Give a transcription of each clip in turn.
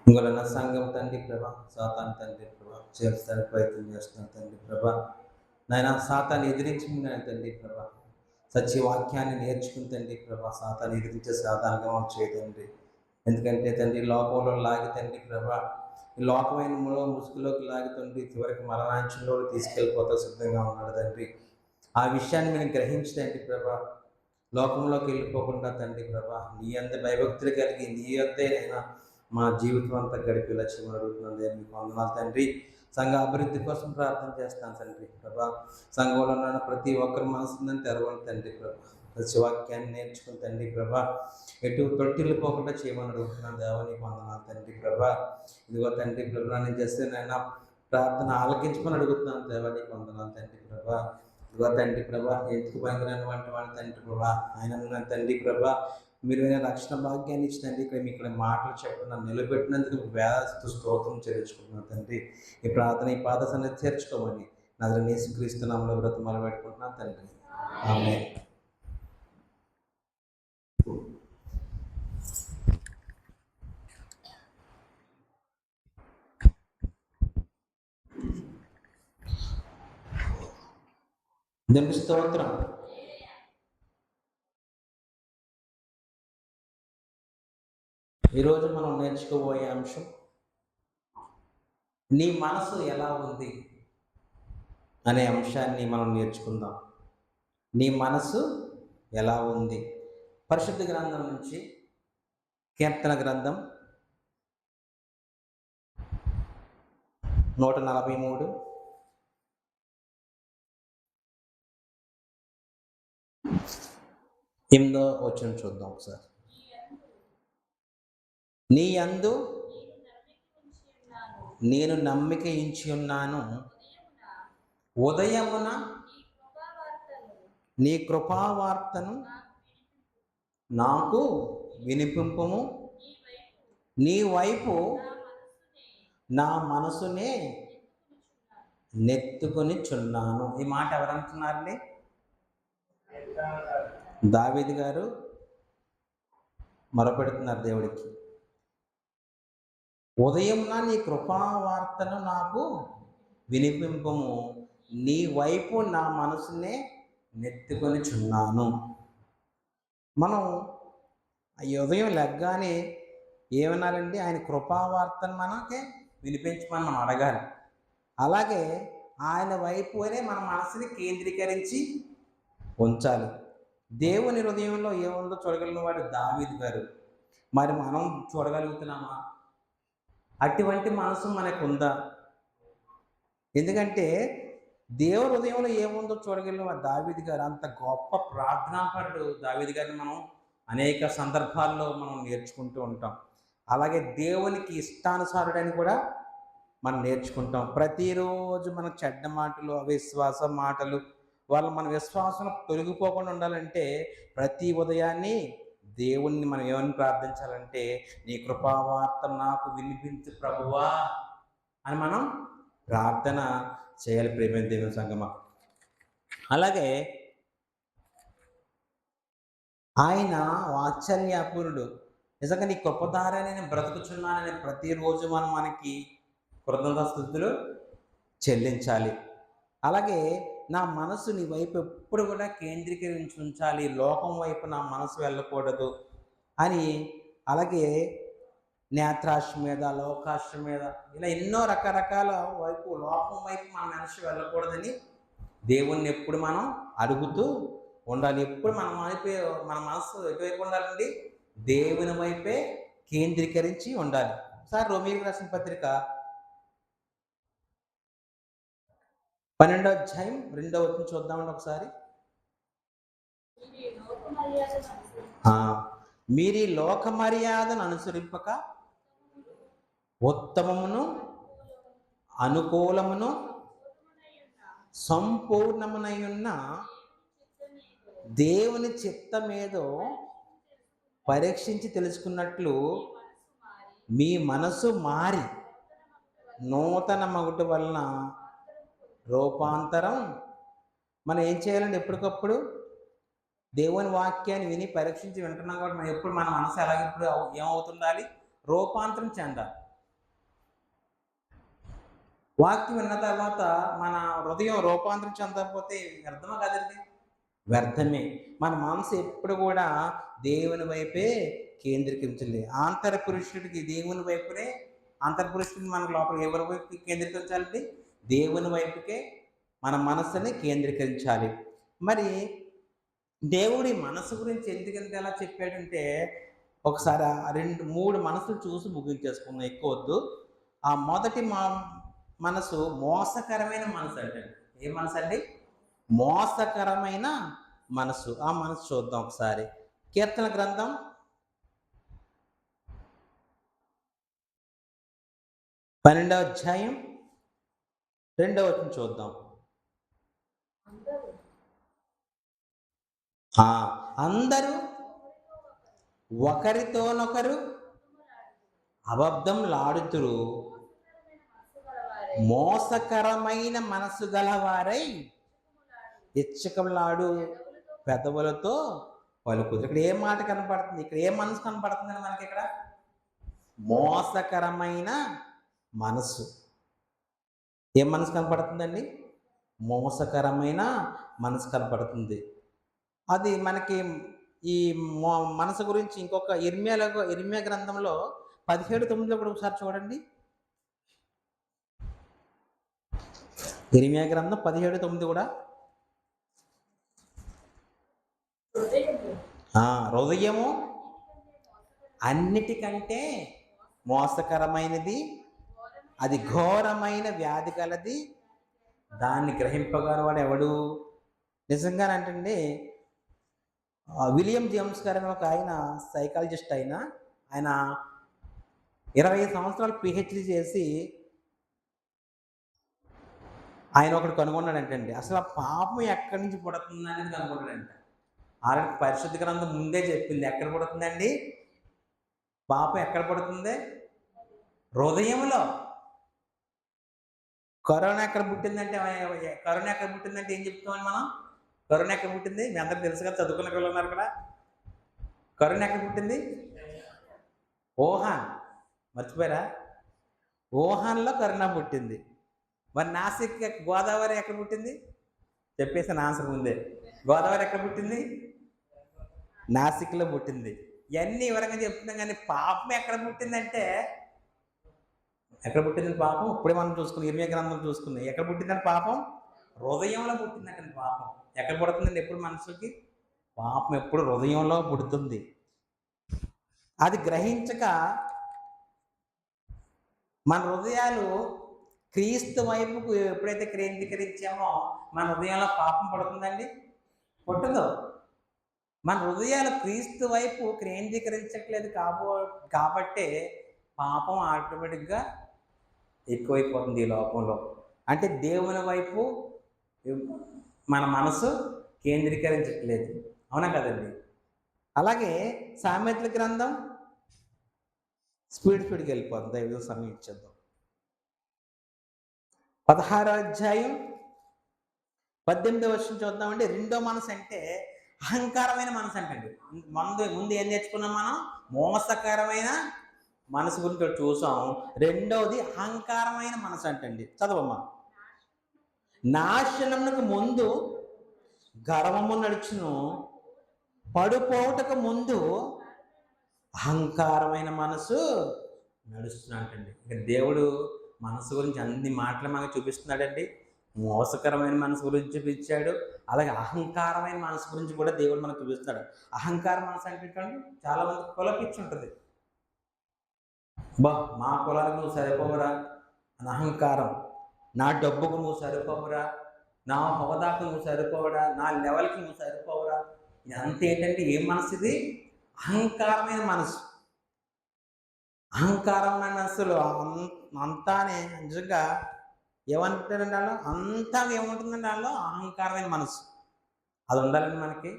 ఇందువలన సంఘం తండ్రి ప్రభా, సాతాను తండ్రి ప్రభా చేర్చడానికి ప్రయత్నం చేస్తున్నాను తండ్రి ప్రభా. నాయన సాతాన్ని ఎదిరించి తండ్రి ప్రభా, సత్యవాక్యాన్ని నేర్చుకుని తండ్రి ప్రభా, సాతాన్ని ఎదిరించే సాధారణంగా మనం చేయదండి. ఎందుకంటే తండ్రి లోకంలో లాగి తండ్రి ప్రభా, ఈ లోకమైన ముసుగులోకి లాగి తండ్రి చివరికి మరణాంచంలో తీసుకెళ్ళిపోతా సిద్ధంగా ఉన్నాడు తండ్రి. ఆ విషయాన్ని మేము గ్రహించదండి ప్రభా, లోకంలోకి వెళ్ళిపోకుండా తండ్రి ప్రభా, నీ అంత భయభక్తులు కలిగి నీ యొద్దైనా మా జీవితం అంతా గడిపేలా చేయమని అడుగుతున్నాను. మీకు వందనాలు తండ్రి. సంఘ అభివృద్ధి కోసం ప్రార్థన చేస్తాను తండ్రి ప్రభా. సంఘంలో ఉన్న ప్రతి ఒక్కరి మనసుందని తెరవండి తండ్రి ప్రభా. సత్యవాక్యాన్ని నేర్చుకుని తండ్రి ప్రభా, ఎటు తొట్టిల్లిపోకుండా చేయమని అడుగుతున్నాను. దేవానికి వందనాలు తండ్రి ప్రభా. ఇదిగో తండ్రి ప్రభా, నేను చేస్తే నైనా ప్రార్థన ఆలకించమని అడుగుతున్నాను. దేవానికి వందనాలు తండ్రి ప్రభా. ఇదిగో తండ్రి ప్రభా, ఎందుకు భయంకరమైనటువంటి వాడు తండ్రి ప్రభా, ఆయన తండ్రి ప్రభా, మీరు రక్షణ భాగ్యాన్ని ఇచ్చినండి. ఇక్కడ మీ ఇక్కడ మాటలు చెప్పడం నిలబెట్టినందుకు వేదస్తు స్తోత్రం చేర్చుకుంటున్నాను తండ్రి. ఈ ప్రార్థన ఈ పాద సన్నిధి చేర్చుకోమని నజరేయుడైన యేసుక్రీస్తు నామములో బ్రతిమాలు పెట్టుకుంటున్నాను తండ్రి. ఆమేన్. దేవునికి స్తోత్రం. ఈరోజు మనం నేర్చుకోబోయే అంశం, నీ మనసు ఎలా ఉంది అనే అంశాన్ని మనం నేర్చుకుందాం. నీ మనసు ఎలా ఉంది? పరిశుద్ధ గ్రంథం నుంచి కీర్తన గ్రంథం 143 8వ వచనం చూద్దాం ఒకసారి. నీ యందు నేను నమ్మిక ఉంచి ఉన్నాను, ఉదయమున నీ కృపావార్తను నాకు వినిపింపుము, నీ వైపు నా మనసునే నెత్తుకొని చున్నాను. ఈ మాట ఎవరంటున్నారండి? దావీదు గారు మొరపెడుతున్నారు దేవుడికి. ఉదయంన నీ కృపావార్తను నాకు వినిపింపము, నీ వైపు నా మనసునే నెత్తుకొని చున్నాను. మనం ఈ ఉదయం లెగ్గానే ఏమన్నారండి? ఆయన కృపావార్తను మనకే వినిపించమని మనం అడగాలి. అలాగే ఆయన వైపునే మన మనసుని కేంద్రీకరించి ఉంచాలి. దేవుని హృదయంలో ఏముందో చూడగలిగిన వాడు దావీదు గారు. మరి మనం చూడగలుగుతున్నామా? అటువంటి మనసు మనకు ఉందా? ఎందుకంటే దేవుని హృదయంలో ఏముందో చూడగలిగిన వాడు దావీదు గారు. అంత గొప్ప ప్రార్థనాపరుడు దావీదు గారిని మనం అనేక సందర్భాల్లో మనం నేర్చుకుంటూ ఉంటాం. అలాగే దేవునికి ఇష్టానుసారుడని కూడా మనం నేర్చుకుంటాం. ప్రతిరోజు మన చెడ్డ మాటలు, అవిశ్వాస మాటలు వాళ్ళు మన విశ్వాసం తొలగిపోకుండా ఉండాలంటే ప్రతి ఉదయాన్ని దేవుణ్ణి మనం ఏమని ప్రార్థించాలంటే, నీ కృపావార్త నాకు వినిపించు ప్రభువా అని మనం ప్రార్థన చేయాలి. ప్రేమైన దేవుని సంగమా, అలాగే ఆయన వాత్సల్యపూర్ణుడు. నిజంగా నీ కృపధారని నేను బ్రతుకుచున్నానని ప్రతిరోజు మనకి కృతజ్ఞతాస్తుతులు చెల్లించాలి. అలాగే నా మనసు నీ వైపు ఎప్పుడు కూడా కేంద్రీకరించి ఉంచాలి, లోకం వైపు నా మనసు వెళ్ళకూడదు అని. అలాగే నేత్రాశ మీద, లోకాశ మీద, ఇలా ఎన్నో రకరకాల వైపు, లోకం వైపు మన మనసు వెళ్ళకూడదని దేవుణ్ణి ఎప్పుడు మనం అడుగుతూ ఉండాలి. ఎప్పుడు మన మనసు ఎటువైపు ఉండాలండి? దేవుని వైపే కేంద్రీకరించి ఉండాలి. సార్ రోమీయులకు రాసిన పత్రిక 12వ అధ్యాయం 2వ వచనం చూద్దామండి ఒకసారి. మీరు ఈ లోక మర్యాదను అనుసరింపక ఉత్తమమును అనుకూలమును సంపూర్ణమునై ఉన్న దేవుని చిత్తమేదో పరీక్షించి తెలుసుకున్నట్లు మీ మనసు మారి నూతన మగుట వలన రూపాంతరం. మనం ఏం చేయాలండి? ఎప్పటికప్పుడు దేవుని వాక్యాన్ని విని పరీక్షించి వింటున్నాం కాబట్టి మనం ఎప్పుడు మన మనసు ఎలాగ ఇప్పుడు ఏమవుతుండాలి? రూపాంతరం చెందాలి. వాక్యం విన్న తర్వాత మన హృదయం రూపాంతరం చెందకపోతే వ్యర్థమా కదండి? వ్యర్థమే. మన మనసు ఎప్పుడు కూడా దేవుని వైపే కేంద్రీకరించాలి. ఆంతర పురుషుడికి దేవుని వైపునే, ఆంతర పురుషుడిని మన లోపల ఎవరి వైపు కేంద్రీకరించాలండి? దేవుని వైపుకే మన మనస్సుని కేంద్రీకరించాలి. మరి దేవుడి మనసు గురించి ఎందుకంటే ఎలా చెప్పాడంటే, ఒకసారి 3 మనసులు చూసి ముగించేసుకుందాం, ఎక్కువ వద్దు. ఆ మొదటి మనసు మోసకరమైన మనసు అంటండి. ఏ మనసు అండి? మోసకరమైన మనసు. ఆ మనసు చూద్దాం ఒకసారి. కీర్తన గ్రంథం 12వ అధ్యాయం 2వ వచనం చూద్దాం. అందరూ ఒకరితోనొకరు అబద్ధం లాడుతురు, మోసకరమైన మనసు గలవారై ఇచ్చకలాడు పెదవులతో పలుకుదు. ఇక్కడ ఏ మాట కనపడుతుంది? ఇక్కడ ఏ మనసు కనపడుతుందని మనకి? ఇక్కడ మోసకరమైన మనసు. ఏ మనసు కనపడుతుందండి? మోసకరమైన మనసు కనపడుతుంది. అది మనకి ఈ మనసు గురించి ఇంకొక ఇర్మియా గ్రంథంలో 17:9 కూడా ఒకసారి చూడండి. ఇర్మియా గ్రంథం 17:9 కూడా హృదయము అన్నిటికంటే మోసకరమైనది, అది ఘోరమైన వ్యాధి కలది, దాన్ని గ్రహింపగల వాడు ఎవడు? నిజంగానంటండి, విలియం జేమ్స్ గారు అని ఒక ఆయన సైకాలజిస్ట్, ఆయన 25 సంవత్సరాలు పిహెచ్డి చేసి ఆయన ఒకటి కనుగొన్నాడంటండి. అసలు ఆ పాపం ఎక్కడి నుంచి పుడుతుంది అనేది కనుగొన్నాడంట. ఆల్రెడీ పరిశుద్ధ గ్రంథం ముందే చెప్పింది ఎక్కడ పుడుతుందండి? పాపం ఎక్కడ పుడుతుంది? హృదయంలో. కరోనా ఎక్కడ పుట్టిందంటే ఏం చెప్తామని మనం? కరోనా ఎక్కడ పుట్టింది? మీ అందరికి తెలుసు కదా, చదువుకున్న వాళ్ళు ఉన్నారు కదా. కరోనా ఎక్కడ పుట్టింది? వుహాన్. మర్చిపోయారా? వుహాన్లో కరోనా పుట్టింది. మరి నాసిక్, గోదావరి ఎక్కడ పుట్టింది? చెప్పేసాను ఆన్సర్ ముందే. గోదావరి ఎక్కడ పుట్టింది? నాసిక్లో పుట్టింది. ఇవన్నీ వివరంగా చెప్తున్నాం. కానీ పాపం ఎక్కడ పుట్టిందంటే, ఎక్కడ పుట్టింది పాపం? ఇప్పుడే మనం చూసుకున్నాం, ఇర్మియా గ్రంథం చూసుకున్నాం. ఎక్కడ పుట్టిందని పాపం? హృదయంలో పుట్టిందంటే పాపం. ఎక్కడ పుడుతుందండి? ఎప్పుడు మనుషులకి పాపం ఎప్పుడు హృదయంలో పుడుతుంది. అది గ్రహించక మన హృదయాలు క్రీస్తు వైపుకు ఎప్పుడైతే కేంద్రీకరించామో మన హృదయంలో పాపం పడుతుందండి? పుట్టదు. మన హృదయాలు క్రీస్తు వైపు కేంద్రీకరించట్లేదు కాబట్టే పాపం ఆటోమేటిక్గా ఎక్కువైపోతుంది ఈ లోకంలో. అంటే దేవుని వైపు మన మనసు కేంద్రీకరించట్లేదు. అవునా కదండి? అలాగే సామెతల గ్రంథం స్పీడ్కి వెళ్ళిపోతుంది. దైవ సమయం ఇచ్చేద్దాం. 16వ అధ్యాయం 18వ వచనం చూద్దామండి. రెండో మనసు అంటే అహంకారమైన మనసు అంటండి. ముందు ఏం నేర్చుకున్నాం మనం? మోసకరమైన మనసు గురించి చూసాం. రెండవది అహంకారమైన మనసు అంటండి. చదవమ్మా. నాశనమునకు ముందు గర్వము నడుచును, పడుపోవటకు ముందు అహంకారమైన మనసు నడుస్తున్నట్టండి. ఇక దేవుడు మనసు గురించి అన్ని మాటలు మనకు చూపిస్తున్నాడండి. మోసకరమైన మనసు గురించి చూపించాడు, అలాగే అహంకారమైన మనసు గురించి కూడా దేవుడు మనకు చూపిస్తున్నాడు. అహంకార మనసు అంటే చాలా మంది కులపిచ్చి ఉంటుంది. మా కులానికి నువ్వు సరిపోవరా అని అహంకారం, నా డబ్బుకు నువ్వు సరిపోవరా, నా హోదాకు నువ్వు సరిపోవరా, నా లెవెల్కి నువ్వు సరిపోవరా. ఇదంతా ఏంటంటే ఏం మనసు? ఇది అహంకారమైన మనసు. అహంకారమైన మనసులో అంతానే నిజంగా ఏమంటారండి వాళ్ళు? అంతా ఏముంటుందండి వాళ్ళు? అహంకారమైన మనసు. అది ఉండాలండి మనకి.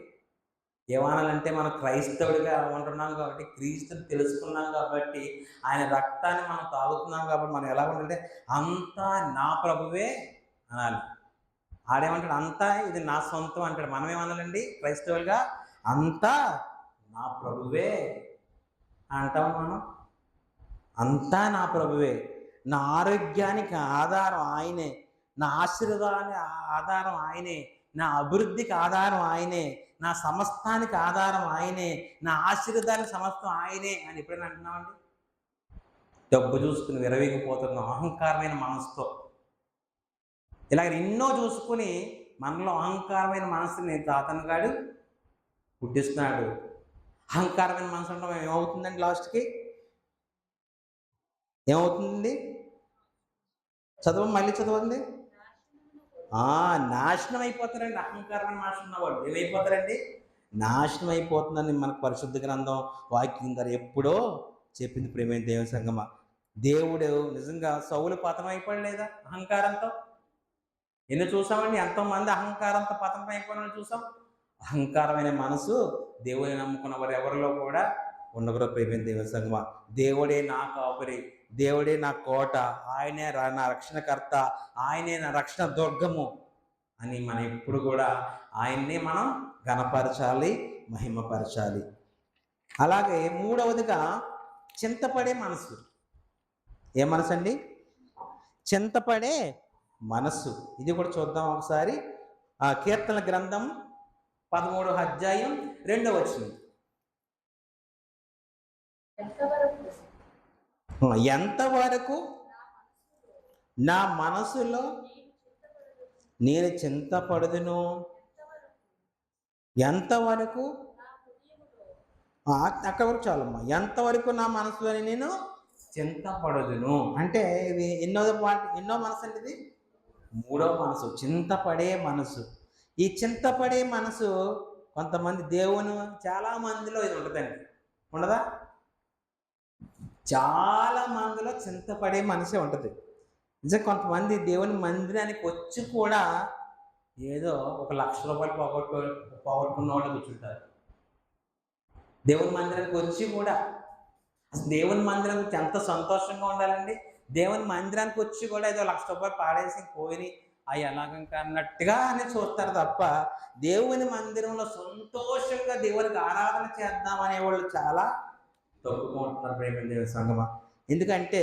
ఏమనాలంటే మనం క్రైస్తవుడిగా ఉంటున్నాం కాబట్టి, క్రీస్తుని తెలుసుకున్నాం కాబట్టి, ఆయన రక్తాన్ని మనం తాగుతున్నాం కాబట్టి మనం ఎలా ఉండాలంటే అంతా నా ప్రభువే అనాలి. ఆడేమంటాడు? అంతా ఇది నా సొంతం అంటాడు. మనం ఏమనాలండి క్రైస్తవులుగా? అంతా నా ప్రభువే అంటాం మనం. అంతా నా ప్రభువే. నా ఆరోగ్యానికి ఆధారం ఆయనే, నా ఆశీర్వాదానికి ఆధారం ఆయనే, నా అభివృద్ధికి ఆధారం ఆయనే, నా సమస్తానికి ఆధారం ఆయనే, నా ఆశీర్వాదానికి సమస్తం ఆయనే అని ఎప్పుడైనా అంటున్నామండి? డబ్బు చూసుకుని విరవీగిపోతున్నాం అహంకారమైన మనసుతో. ఇలాగ ఎన్నో చూసుకుని మనలో అహంకారమైన మనసుని సాతాను గాడు పుట్టిస్తున్నాడు. అహంకారమైన మనసు ఉండడం ఏమవుతుందండి? లాస్ట్కి ఏమవుతుంది? మళ్ళీ చదవండి. నాశనం అయిపోతారండి. అహంకారమైన మనసు ఉన్నవాళ్ళు ఏమైపోతారండి? నాశనం అయిపోతుందని మనకు పరిశుద్ధ గ్రంథం వాక్యం ద్వారా ఎప్పుడో చెప్పింది. ప్రేమైన దేవుని సంగమా, దేవుడు నిజంగా సౌలు పతనం అయిపోలేదా అహంకారంతో? ఎన్ని చూసామండి? ఎంతోమంది అహంకారంతో పతనం అయిపోయిన చూసాం. అహంకారమైన మనసు దేవుని నమ్ముకున్న వారు ఎవరిలో కూడా ఉండకూడదు. ప్రేమైన దేవుని సంగమా, దేవుడే నా కాపరి, దేవుడే నా కోట, ఆయనే నా రక్షణకర్త, ఆయనే నా రక్షణ దుర్గము అని మనం ఎప్పుడు కూడా ఆయన్నే మనం ఘనపరచాలి, మహిమపరచాలి. అలాగే మూడవదిగా చింతపడే మనసు. ఏ మనసు అండి? చింతపడే మనస్సు. ఇది కూడా చూద్దాం ఒకసారి. కీర్తన గ్రంథం 13వ అధ్యాయం 2వ వచనం. ఎంతవరకు నా మనసులో నేను చింతపడుదును, ఎంతవరకు అక్కడ వరకు చాలమ్మా. ఎంతవరకు నా మనసులోని నేను చింతపడుదును అంటే ఇది ఎన్నో మనసు అండి? ఇది మూడవ మనసు, చింతపడే మనసు. ఈ చింతపడే మనసు కొంతమంది దేవుని చాలా మందిలో ఇది ఉంటుందండి, ఉండదా? చాలా మందిలో చింతపడే మనసే ఉంటుంది. నిజంగా కొంతమంది దేవుని మందిరానికి వచ్చి కూడా ఏదో ఒక ₹1,00,000 పోగొట్టుకున్న వాళ్ళు కూర్చుంటారు. దేవుని మందిరానికి వచ్చి కూడా అసలు దేవుని మందిరం ఎంత సంతోషంగా ఉండాలండి. దేవుని మందిరానికి వచ్చి కూడా ఏదో ₹1,00,000 పాడేసి పోయి అవి ఎలాగంక అన్నట్టుగా అని చూస్తారు తప్ప దేవుని మందిరంలో సంతోషంగా దేవునికి ఆరాధన చేద్దామనే వాళ్ళు చాలా తక్కువగా ఉంటున్నారు. ప్రేమ దేవుని సంగమా, ఎందుకంటే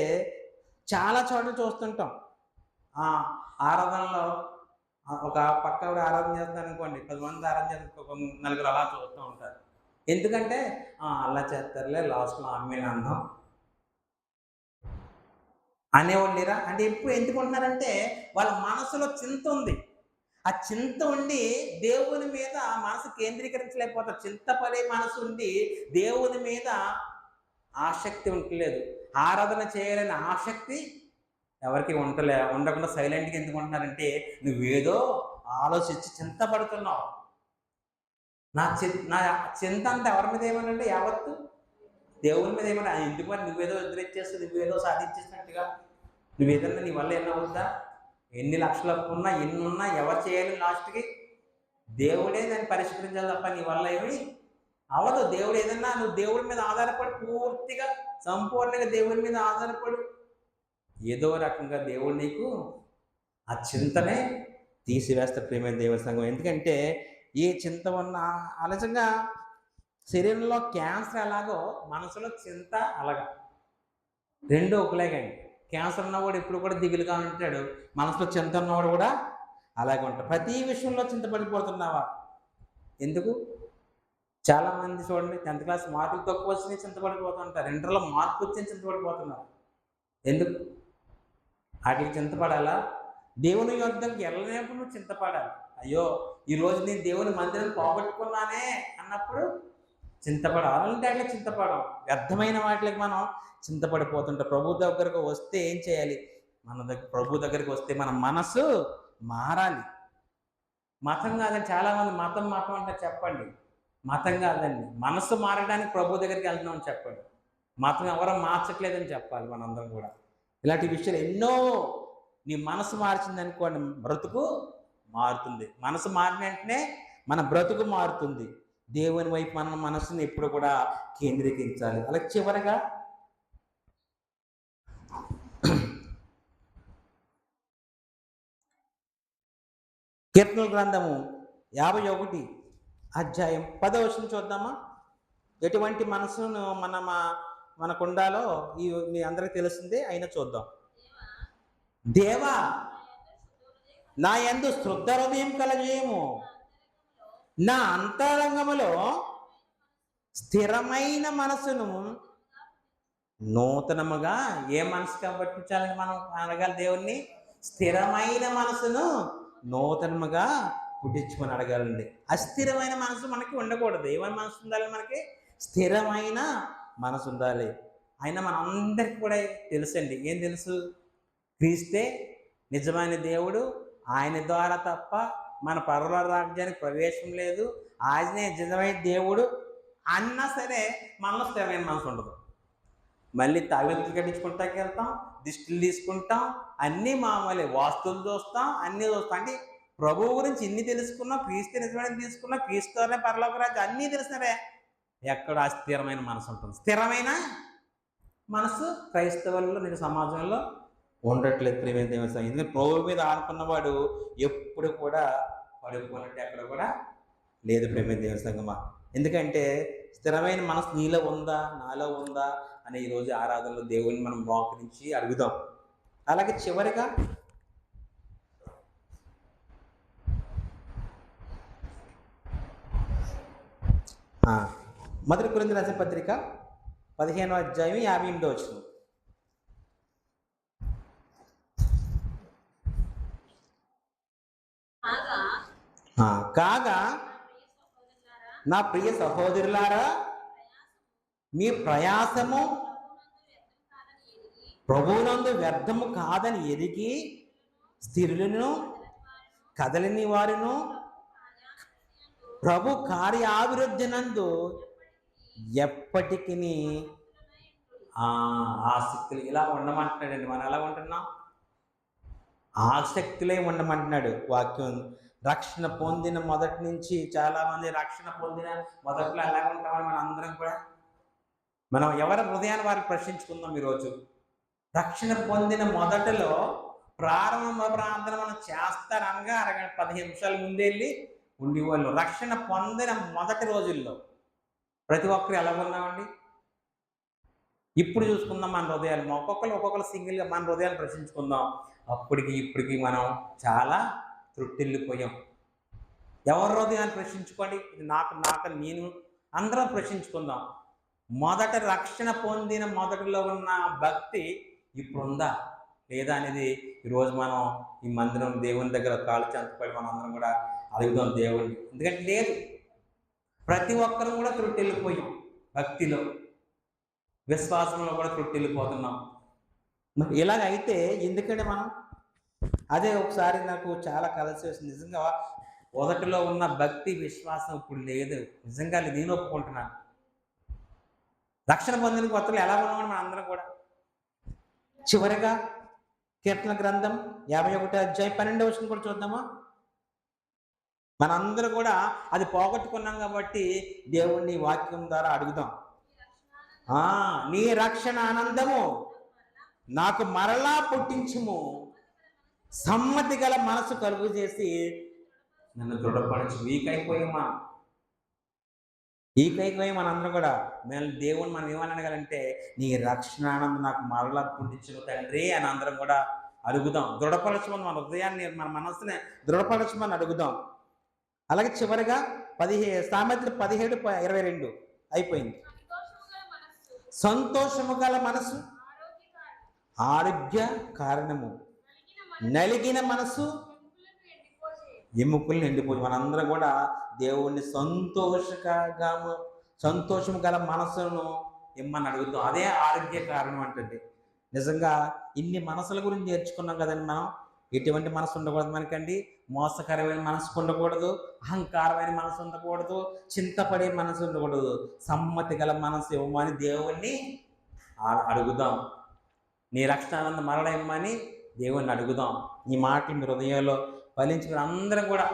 చాలా చోట్ల చూస్తుంటాం ఆరాధనలో ఒక పక్క ఆరాధన చేస్తున్నారు అనుకోండి, 10 మంది ఆరాధన చేస్తారు, 4 అలా చూస్తూ ఉంటారు. ఎందుకంటే అలా చేస్తారులే, లాస్ట్లో ఆమెను అందాం అనేవాళ్ళు లేరా అంటే ఎప్పుడు ఎందుకుంటున్నారంటే వాళ్ళ మనసులో చింత ఉంది. ఆ చింత ఉండి దేవుని మీద మనసు కేంద్రీకరించలేకపోతారు. చింతపడే మనసు ఉండి దేవుని మీద ఆసక్తి ఉండలేదు. ఆరాధన చేయాలనే ఆసక్తి ఎవరికి ఉండకుండా సైలెంట్గా ఎందుకు ఉంటున్నారంటే నువ్వేదో ఆలోచించి చింతపడుతున్నావు. నా చింత అంతా ఎవరి మీద ఏమనంటే యావత్తు దేవుని మీద ఏమన్నా. ఎందుకు మరి నువ్వేదో ఎదురెచ్చేస్తే నువ్వేదో సాధించేసినట్టుగా నువ్వేదన్నా నీ వల్ల ఎన్ని అవుద్దా? ఎన్ని లక్షలు ఉన్నా ఎన్ని ఉన్నా ఎవరు చేయాలి? లాస్ట్కి దేవుడే దాన్ని పరిష్కరించాలి తప్ప నీ వల్ల ఏమి అవదు. దేవుడు ఏదన్నా నువ్వు దేవుడి మీద ఆధారపడి పూర్తిగా సంపూర్ణంగా దేవుడి మీద ఆధారపడు, ఏదో రకంగా దేవుడు నీకు ఆ చింతనే తీసివేస్తే ప్రేమైన దేవుని సంఘం. ఎందుకంటే ఏ చింత ఉన్న అలజంగా శరీరంలో క్యాన్సర్ ఎలాగో మనసులో చింత అలాగా, రెండో ఒకలాగండి. క్యాన్సర్ ఉన్నవాడు ఎప్పుడు కూడా దిగులుగా ఉంటాడు, మనసులో చింత ఉన్నవాడు కూడా అలాగే ఉంటాడు. ప్రతి విషయంలో చింతపడిపోతున్నావా? ఎందుకు? చాలామంది చూడండి 10th క్లాస్ మార్కులు తక్కువ వచ్చినాయి చింతపడిపోతుంటారు, ఇంటర్లో మార్కు వచ్చి చింతపడిపోతున్నారు. ఎందుకు? వాటికి చింతపడాలా? దేవుని యొద్దకు వెళ్ళలేనప్పుడు నువ్వు చింతపడాలి. అయ్యో ఈరోజు నేను దేవుని మందిరం పోగొట్టుకున్నానే అన్నప్పుడు చింతపడాలంటే అట్లా చింతపడం. వ్యర్థమైన వాటికి మనం చింతపడిపోతుంటాం. ప్రభు దగ్గరకు వస్తే ఏం చేయాలి? ప్రభు దగ్గరికి వస్తే మన మనసు మారాలి. మతం కాదండి. చాలామంది మతం అంటే చెప్పండి, మతం కాదండి, మనసు మారడానికి ప్రభు దగ్గరికి వెళ్తున్నామని చెప్పండి. మతం ఎవరో మార్చట్లేదని చెప్పాలి మనందరం కూడా. ఇలాంటి విషయాలు ఎన్నో. నీ మనసు మార్చింది అనుకోండి, బ్రతుకు మారుతుంది. మనసు మారిన వెంటనే మన బ్రతుకు మారుతుంది. దేవుని వైపు మన మనసుని ఎప్పుడు కూడా కేంద్రీకరించాలి. అలాగే చివరగా కీర్తనల గ్రంథము 51 అధ్యాయం 10వ వచనం చూద్దామా? ఎటువంటి మనసును మనకు ఉండాలో మీ అందరికీ తెలిసిందే, అయినా చూద్దాం. దేవా నా యందు శుద్ధ హృదయం కలజేయము, నా అంతరంగములో స్థిరమైన మనసును నూతనముగా. ఏ మనసుగా పట్టించాలని మనం అడగాలి దేవుణ్ణి? స్థిరమైన మనసును నూతనముగా పుట్టించుకొని అడగాలండి. అస్థిరమైన మనసు మనకి ఉండకూడదు. ఏమైనా మనసు ఉండాలి మనకి? స్థిరమైన మనసు ఉండాలి. అయినా మనందరికీ కూడా తెలుసండి. ఏం తెలుసు? క్రీస్తే నిజమైన దేవుడు, ఆయన ద్వారా తప్ప మన పరలోక రాజ్యానికి ప్రవేశం లేదు, ఆయనే నిజమైన దేవుడు అన్నా సరే మనలో స్థిరమైన మనసు ఉండదు. మళ్ళీ తాగెత్తులు కట్టించుకుంటాకి వెళ్తాం, దిష్టిలు తీసుకుంటాం, అన్నీ మామూలే, వాస్తువులు చూస్తాం, అన్నీ చూస్తాం. అంటే ప్రభువు గురించి ఇన్ని తెలుసుకున్నాం, క్రీస్తు నిజమైన తీసుకున్నాం, క్రీస్తునే పరలోక రాజ్యం అన్నీ తెలిసినవే, ఎక్కడ అస్థిరమైన మనసు ఉంటుంది. స్థిరమైన మనసు క్రైస్తవుల్లో నేను సమాజంలో ఉండట్లేదు. ప్రేమైన దేవస్థానం ఎందుకంటే ప్రభు మీద ఆనుకున్నవాడు ఎప్పుడు కూడా పడుకున్నట్టు ఎక్కడ కూడా లేదు. ప్రేమైన దేవస్థానమా, ఎందుకంటే స్థిరమైన మనసు నీలో ఉందా, నాలో ఉందా అని ఈరోజు ఆరాధనలో దేవుని మనం మోకరించి అడుగుదాం. అలాగే చివరిగా మొదటి కొరింథీయులకు రాసిన పత్రిక 15వ అధ్యాయం 58వ వచనం. కాగా నా ప్రియ సహోదరులారా, మీ ప్రయాసము ప్రభువునందు వ్యర్థము కాదని ఎరిగి స్థిరులను కదలని వారును ప్రభు కార్యాభివృద్ధి నందు ఎప్పటికీ ఆసక్తులు ఇలా ఉండమంటున్నాడండి. మనం ఎలా ఉంటున్నాం? ఆసక్తులే ఉండమంటున్నాడు వాక్యం. రక్షణ పొందిన మొదటి నుంచి చాలామంది రక్షణ పొందిన మొదట్లో ఎలా ఉంటామని మనం అందరం కూడా మనం ఎవరి హృదయాన్ని వారిని ప్రశ్నించుకుందాం. ఈరోజు రక్షణ పొందిన మొదటిలో ప్రారంభ ప్రార్థన మనం చేస్తారనగా అరగంట 15 నిమిషాల ముందే వెళ్ళి ఉండేవాళ్ళు. రక్షణ పొందిన మొదటి రోజుల్లో ప్రతి ఒక్కరు ఎలా ఉన్నామండి? ఇప్పుడు చూసుకుందాం మన హృదయాలు. ఒక్కొక్కరు సింగిల్గా మన హృదయాలు ప్రశ్నించుకుందాం. అప్పటికి ఇప్పటికి మనం చాలా త్రుట్టిల్లిపోయాం. ఎవరి హృదయాన్ని ప్రశ్నించుకోండి. ఇది నాకు నేను అందరం ప్రశ్నించుకుందాం. మొదట రక్షణ పొందిన మొదటిలో ఉన్న భక్తి ఇప్పుడు ఉందా లేదా అనేది ఈరోజు మనం ఈ మందిరం దేవుని దగ్గర కాలు చెంతపడి మనం అందరం కూడా అడుగుదాం దేవుడిని. ఎందుకంటే లేదు, ప్రతి ఒక్కరం కూడా త్రుట్టెళ్ళిపోయాం. భక్తిలో విశ్వాసంలో కూడా త్రుట్టెళ్ళిపోతున్నాం. మరి ఇలాగైతే ఎందుకంటే మనం అదే ఒకసారి నాకు చాలా కలిసి వస్తుంది. నిజంగా మొదటిలో ఉన్న భక్తి విశ్వాసం ఇప్పుడు లేదు. నిజంగా నేను ఒప్పుకుంటున్నాను. రక్షణ పొందిన కొత్తలు ఎలా ఉన్నామని మన అందరం కూడా. చివరిగా కీర్తన గ్రంథం 51వ అధ్యాయం 12వ వచనం కూడా చూద్దామా? మనందరూ కూడా అది పోగొట్టుకున్నాం కాబట్టి దేవుణ్ణి వాక్యం ద్వారా అడుగుదాం. నీ రక్షణ ఆనందము నాకు మరలా పుట్టించుము, సమ్మతి గల మనసు కలుగు చేసి నన్ను దృఢపరచు. ఈకైపోయి మనందరం కూడా మేము దేవుని మనం ఏమని అడగాలంటే నీ రక్షణ ఆనందం నాకు మరలా పుట్టించు తండ్రి అని అందరం కూడా అడుగుదాం. దృఢపరచమని మన హృదయాన్ని మన మనసుని దృఢపరచమని అడుగుదాం. అలాగే చివరిగా సామెతలు 17:22 అయిపోయింది. సంతోషము గల మనసు ఆరోగ్య కారణము, నలిగిన మనసు ఎముకలు నిండిపోయి. మనందరం కూడా దేవుణ్ణి సంతోషము గల మనసును ఇమ్మని అడుగుతాం. అదే ఆరోగ్య కారణం అంటే. నిజంగా ఇన్ని మనసుల గురించి నేర్చుకున్నాం కదండి మనం. ఎటువంటి మనసు ఉండకూడదు మనకండి? మోసకరమైన మనసు ఉండకూడదు, అహంకారమైన మనసు ఉండకూడదు, చింతపడే మనసు ఉండకూడదు. సమ్మతి గల మనసు ఇవ్వమని దేవుణ్ణి అడుగుదాం. నీ రక్షణ మరణ ఇమ్మని దేవుణ్ణి అడుగుదాం. ఈ మాటలు మీ హృదయంలో ఫలించి అందరం కూడా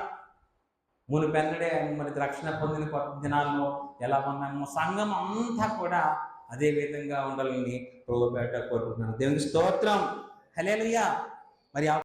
మునిపెన్నడే మరి రక్షణ పొందిన కొత్త దినాల్లో ఎలా ఉన్నామో సంఘం అంతా కూడా అదే విధంగా ఉండాలని ప్రభువుపేట కోరుకుంటున్నాను. దేవునికి స్తోత్రం. హల్లెలూయా. మరి